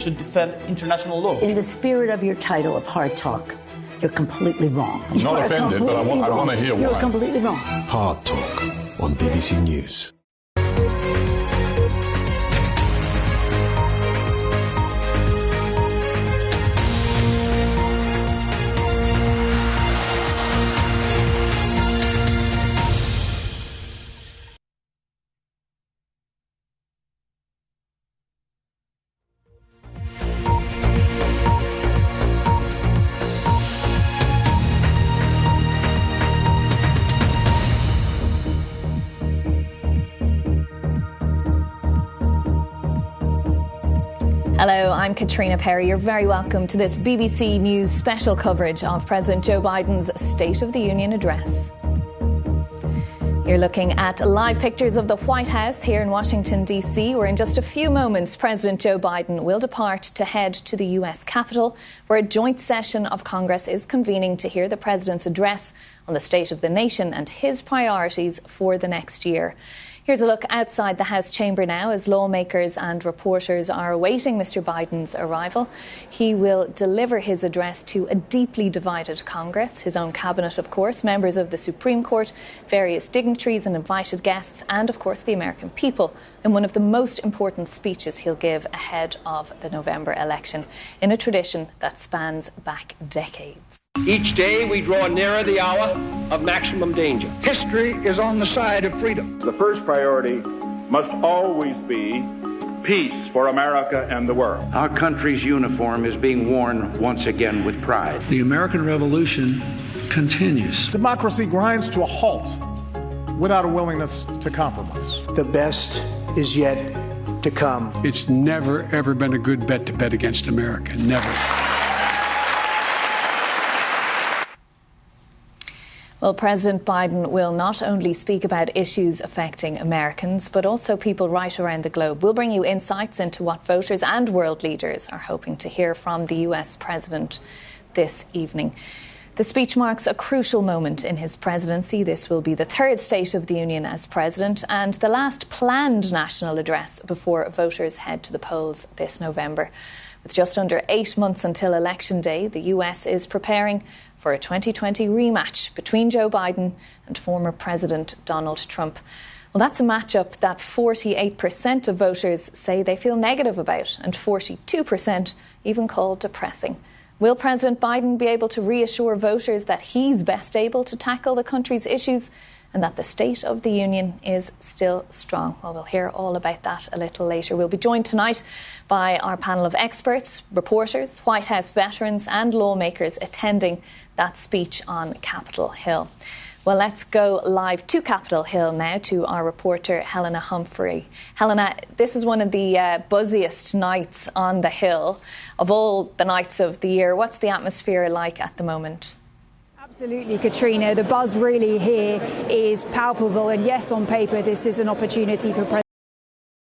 should defend international law. In the spirit of your title of Hard Talk, you're completely wrong. I'm not offended, but I want to hear why. You're completely wrong. Hard Talk on BBC News. Hello, I'm Caitrionna Perry. You're very welcome to this BBC News special coverage of President Joe Biden's State of the Union address. You're looking at live pictures of the White House here in Washington, D.C., where in just a few moments, President Joe Biden will depart to head to the U.S. Capitol, where a joint session of Congress is convening to hear the president's address on the state of the nation and his priorities for the next year. Here's a look outside the House chamber now as lawmakers and reporters are awaiting Mr. Biden's arrival. He will deliver his address to a deeply divided Congress, his own cabinet, of course, members of the Supreme Court, various dignitaries and invited guests, and, of course, the American people, in one of the most important speeches he'll give ahead of the November election, in a tradition that spans back decades. Each day we draw nearer the hour of maximum danger. History is on the side of freedom. The first priority must always be peace for America and the world. Our country's uniform is being worn once again with pride. The American Revolution continues. Democracy grinds to a halt without a willingness to compromise. The best is yet to come. It's never, ever been a good bet to bet against America. Never. Well, President Biden will not only speak about issues affecting Americans, but also people right around the globe. We'll bring you insights into what voters and world leaders are hoping to hear from the US president this evening. The speech marks a crucial moment in his presidency. This will be the third State of the Union as president and the last planned national address before voters head to the polls this November. With just under 8 months until Election Day, the US is preparing for a 2020 rematch between Joe Biden and former President Donald Trump. Well, that's a matchup that 48% of voters say they feel negative about and 42% even call depressing. Will President Biden be able to reassure voters that he's best able to tackle the country's issues and that the State of the Union is still strong? Well, we'll hear all about that a little later. We'll be joined tonight by our panel of experts, reporters, White House veterans and lawmakers attending that speech on Capitol Hill. Well, let's go live to Capitol Hill now to our reporter, Helena Humphrey. Helena, this is one of the buzziest nights on the Hill of all the nights of the year. What's the atmosphere like at the moment? Absolutely, Caitrionna. The buzz really here is palpable. And yes, on paper, this is an opportunity for President